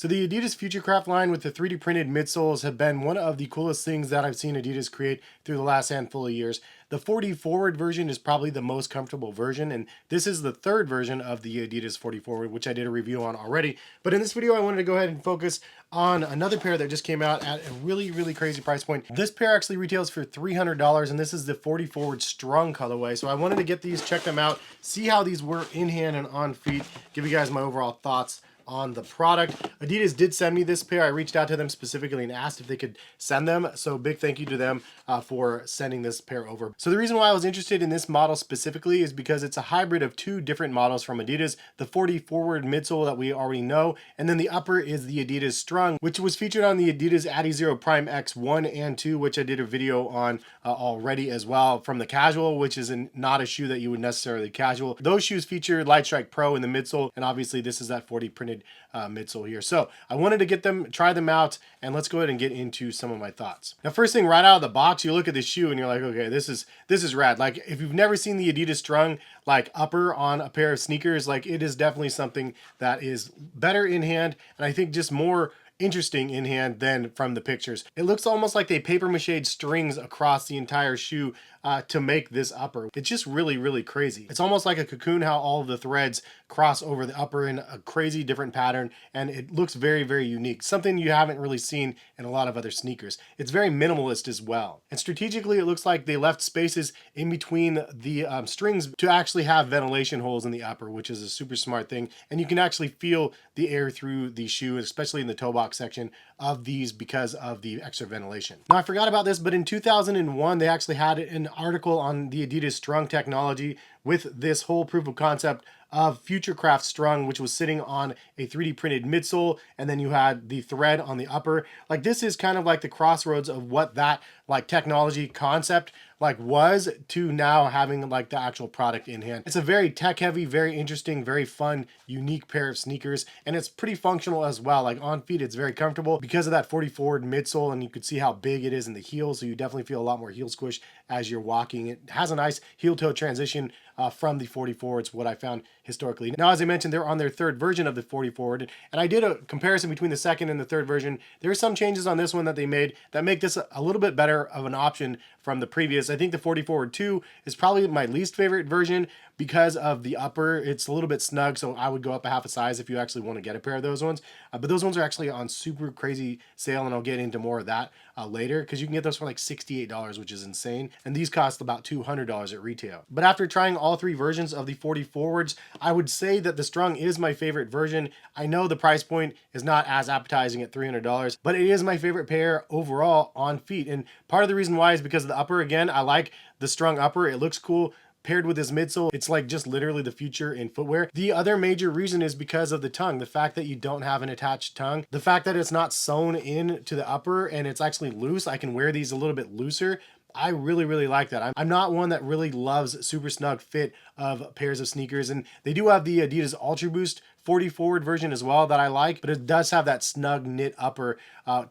So the Adidas Futurecraft line with the 3D printed midsoles have been one of the coolest things that I've seen Adidas create through the last handful of years. The 40 forward version is probably the most comfortable version, and this is the third version of the Adidas 40 forward, which I did a review on already. But in this video, I wanted to go ahead and focus on another pair that just came out at a really crazy price point. This pair actually retails for $300, and this is the 40 forward strung colorway. So I wanted to get these, check them out, see how these were in hand and on feet, give you guys my overall thoughts on the product. Adidas did send me this pair. I reached out to them specifically and asked if they could send them. So big thank you to them for sending this pair over. So the reason why I was interested in this model specifically is because it's a hybrid of two different models from Adidas. The 40 forward midsole that we already know, and then the upper is the Adidas Strung, which was featured on the Adidas Adizero Prime X1 and 2, which I did a video on already as well, from the casual, which is not a shoe that you would necessarily casual. Those shoes feature Light Strike Pro in the midsole, and obviously this is that 40 printed midsole here. So I wanted to get them, try them out, and let's go ahead and get into some of my thoughts. Now, first thing right out of the box, you look at the shoe and you're like, okay, this is rad. Like, if you've never seen the Adidas Strung like upper on a pair of sneakers, like, it is definitely something that is better in hand, and I think just more interesting in hand than from the pictures. It looks almost like they paper mache strings across the entire shoe to make this upper. It's just really crazy. It's almost like a cocoon, how all of the threads cross over the upper in a crazy different pattern, and it looks very unique. Something you haven't really seen in a lot of other sneakers. It's very minimalist as well. And strategically, it looks like they left spaces in between the strings to actually have ventilation holes in the upper, which is a super smart thing. And you can actually feel the air through the shoe, especially in the toe box section of these, because of the extra ventilation. Now, I forgot about this, but in 2001, they actually had an article on the Adidas Strung technology with this whole proof of concept of Futurecraft Strung, which was sitting on a 3D printed midsole, and then you had the thread on the upper. Like, this is kind of like the crossroads of what that like technology concept like was to now having like the actual product in hand. It's a very tech heavy, very interesting, very fun, unique pair of sneakers, and it's pretty functional as well. Like, on feet, it's very comfortable because of that 40 forward midsole, and you can see how big it is in the heel, so you definitely feel a lot more heel squish as you're walking. It has a nice heel toe transition from the 40 forwards, what I found historically. Now, as I mentioned, they're on their third version of the 40 forward, and I did a comparison between the second and the third version. There are some changes on this one that they made that make this a little bit better of an option from the previous. I think the 40 forward 2 is probably my least favorite version because of the upper. It's a little bit snug, so I would go up a half a size if you actually want to get a pair of those ones. But those ones are actually on super crazy sale, and I'll get into more of that later, because you can get those for like $68, which is insane, and these cost about $200 at retail. But after trying all three versions of the 40 forwards, I would say that the Strung is my favorite version. I know the price point is not as appetizing at $300, but it is my favorite pair overall on feet, and part of the reason why is because of the upper. Again, I like the Strung upper. It looks cool paired with this midsole. It's like just literally the future in footwear. The other major reason is because of the tongue, the fact that you don't have an attached tongue, the fact that it's not sewn in to the upper and it's actually loose. I can wear these a little bit looser. I really like that. I'm not one that really loves super snug fit of pairs of sneakers, and they do have the Adidas Ultra Boost 40 forward version as well that I like, but it does have that snug knit upper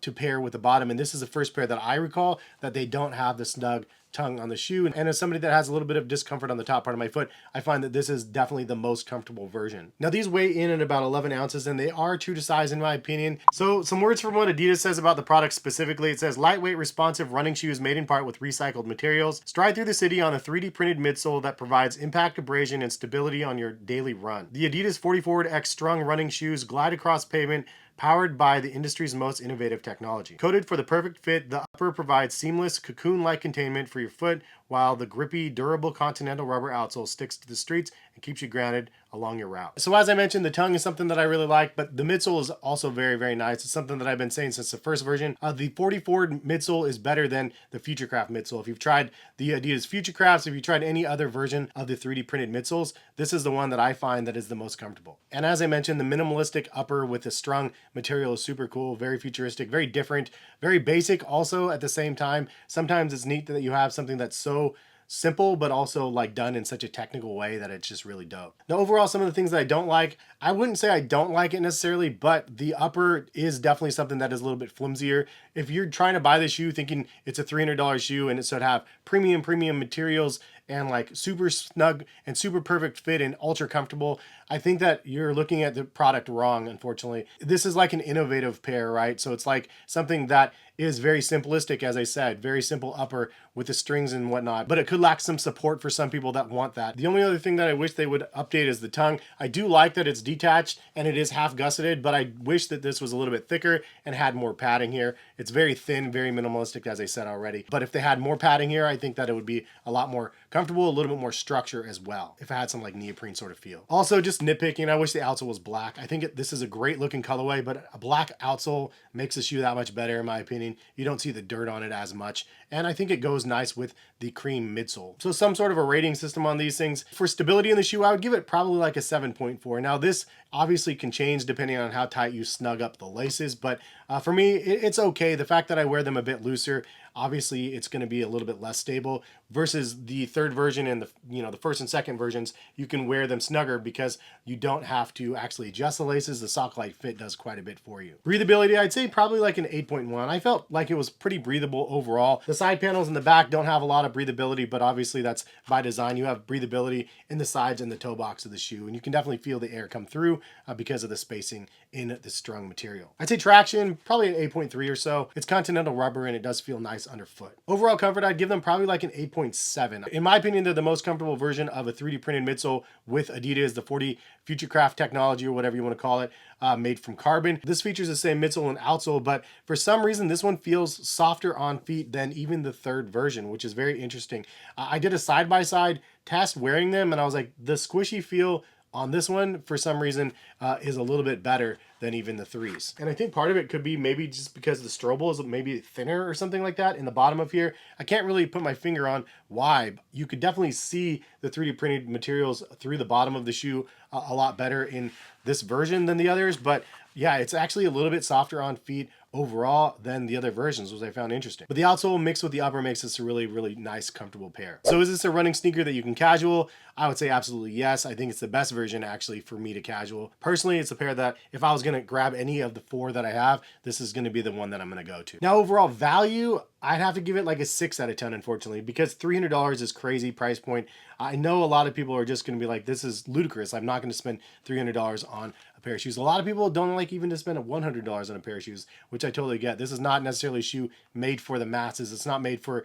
to pair with the bottom, and this is the first pair that I recall that they don't have the snug tongue on the shoe. And as somebody that has a little bit of discomfort on the top part of my foot, I find that this is definitely the most comfortable version. Now, these weigh in at about 11 ounces, and they are true to size in my opinion. So some words from what Adidas says about the product specifically. It says, lightweight, responsive running shoes made in part with recycled materials. Stride through the city on a 3D printed midsole that provides impact abrasion and stability on your daily run. The Adidas 40 Forward X Strung running shoes glide across pavement, powered by the industry's most innovative technology. Coated for the perfect fit, the upper provides seamless cocoon-like containment for your foot, while the grippy, durable Continental Rubber outsole sticks to the streets and keeps you grounded along your route. So as I mentioned, the tongue is something that I really like, but the midsole is also very nice. It's something that I've been saying since the first version. The 40 forward midsole is better than the Futurecraft midsole. If you've tried the Adidas Futurecrafts, if you tried any other version of the 3D printed midsoles, this is the one that I find that is the most comfortable. And as I mentioned, the minimalistic upper with the strung material is super cool, very futuristic, very different, very basic also at the same time. Sometimes it's neat that you have something that's so simple, but also like done in such a technical way that it's just really dope. Now, overall, some of the things that I don't like, I wouldn't say I don't like it necessarily, but the upper is definitely something that is a little bit flimsier. If you're trying to buy the shoe thinking it's a $300 shoe and it should have premium materials and like super snug and super perfect fit and ultra comfortable, I think that you're looking at the product wrong, unfortunately. This is like an innovative pair, right? So it's like something that is very simplistic, as I said, very simple upper with the strings and whatnot, but it could lack some support for some people that want that. The only other thing that I wish they would update is the tongue. I do like that it's detached and it is half gusseted, but I wish that this was a little bit thicker and had more padding here. It's very thin, very minimalistic, as I said already. But if they had more padding here, I think that it would be a lot more comfortable, a little bit more structure as well, if it had some like neoprene sort of feel. Also, just nitpicking, I wish the outsole was black. I think this is a great looking colorway, but a black outsole makes the shoe that much better in my opinion. You don't see the dirt on it as much, and I think it goes nice with the cream midsole. So some sort of a rating system on these things. For stability in the shoe, I would give it probably like a 7.4. Now this obviously can change depending on how tight you snug up the laces, but for me, it's okay. The fact that I wear them a bit looser, obviously it's going to be a little bit less stable versus the third version and the first and second versions. You can wear them snugger because you don't have to actually adjust the laces. The sock-like fit does quite a bit for you. Breathability, I'd say probably like an 8.1. I felt like it was pretty breathable overall. The side panels in the back don't have a lot of breathability, but obviously that's by design. You have breathability in the sides and the toe box of the shoe, and you can definitely feel the air come through because of the spacing in the strung material. I'd say traction, probably an 8.3 or so. It's Continental Rubber and it does feel nice underfoot. Overall comfort, I'd give them probably like an 8.7. In my opinion, they're the most comfortable version of a 3D printed midsole with Adidas, the 40 Futurecraft technology or whatever you want to call it, made from carbon. This features the same midsole and outsole, but for some reason, this one feels softer on feet than even the third version, which is very interesting. I did a side-by-side test wearing them and I was like, the squishy feel on this one, for some reason, is a little bit better than even the threes. And I think part of it could be maybe just because the strobel is maybe thinner or something like that in the bottom of here. I can't really put my finger on why. You could definitely see the 3D printed materials through the bottom of the shoe a lot better in this version than the others. But yeah, it's actually a little bit softer on feet overall than the other versions, which I found interesting. But the outsole mixed with the upper makes this a really, really nice, comfortable pair. So is this a running sneaker that you can casual? I would say absolutely yes. I think it's the best version actually for me to casual. Personally, it's a pair that if I was gonna grab any of the four that I have, this is gonna be the one that I'm gonna go to. Now overall value, I'd have to give it like a 6 out of 10, unfortunately, because $300 is crazy price point. I know a lot of people are just gonna be like, this is ludicrous. I'm not gonna spend $300 on a pair of shoes. A lot of people don't like even to spend $100 on a pair of shoes, which I totally get. This is not necessarily a shoe made for the masses. It's not made for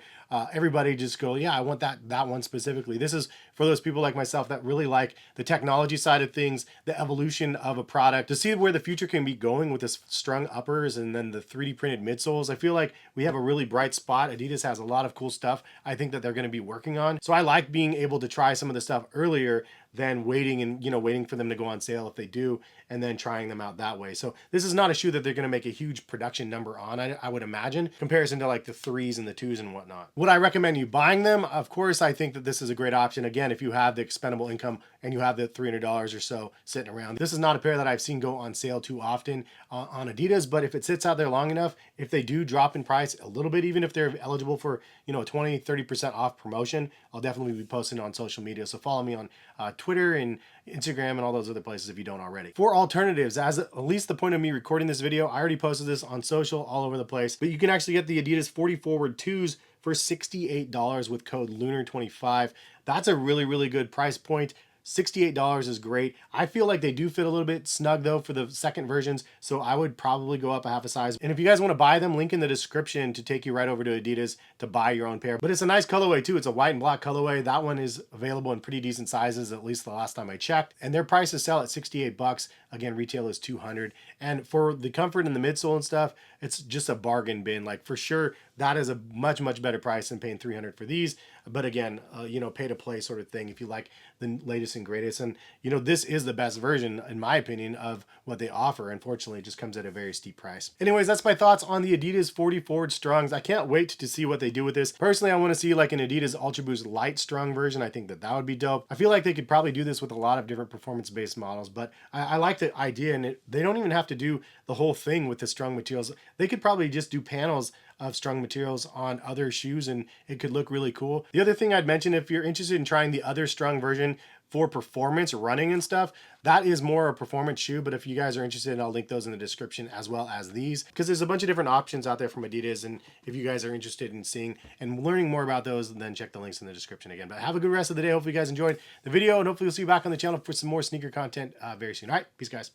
everybody just go, yeah, I want that one specifically. This is for those people like myself that really like the technology side of things, the evolution of a product, to see where the future can be going with this strung uppers and then the 3D printed midsoles. I feel like we have a really bright spot. Adidas has a lot of cool stuff I think that they're going to be working on. So I like being able to try some of the stuff earlier than waiting and waiting for them to go on sale if they do and then trying them out that way. So this is not a shoe that they're going to make a huge production number on, I would imagine, comparison to like the threes and the twos and whatnot. Would I recommend you buying them? Of course, I think that this is a great option. Again, if you have the expendable income and you have the $300 or so sitting around. This is not a pair that I've seen go on sale too often on Adidas, but if it sits out there long enough, if they do drop in price a little bit, even if they're eligible for, 20, 30% off promotion, I'll definitely be posting on social media. So follow me on Twitter and Instagram and all those other places if you don't already. For alternatives, as at least the point of me recording this video, I already posted this on social all over the place, but you can actually get the Adidas 40 Forward 2s for $68 with code LUNAR25. That's a really, really good price point. $68 is great. I feel like they do fit a little bit snug though for the second versions, so I would probably go up a half a size. And if you guys want to buy them, link in the description to take you right over to Adidas to buy your own pair. But it's a nice colorway too. It's a white and black colorway. That one is available in pretty decent sizes, at least the last time I checked. And their prices sell at 68 bucks. Again, retail is 200. And for the comfort and the midsole and stuff, it's just a bargain bin. Like for sure, that is a much, much better price than paying 300 for these. But again, pay to play sort of thing if you like the latest and greatest. And, this is the best version, in my opinion, of what they offer. Unfortunately, it just comes at a very steep price. Anyways, that's my thoughts on the Adidas 40 Forward Strungs. I can't wait to see what they do with this. Personally, I want to see like an Adidas Ultra Boost Light Strung version. I think that would be dope. I feel like they could probably do this with a lot of different performance-based models, but I like the idea, and they don't even have to do the whole thing with the strung materials. They could probably just do panels of strung materials on other shoes and it could look really cool. The other thing I'd mention, if you're interested in trying the other strung version for performance running and stuff. That is more a performance shoe, but if you guys are interested, I'll link those in the description as well as these, because there's a bunch of different options out there from Adidas, and if you guys are interested in seeing and learning more about those, then check the links in the description again. But have a good rest of the day. Hopefully you guys enjoyed the video, and hopefully we'll see you back on the channel for some more sneaker content very soon. All right, peace guys.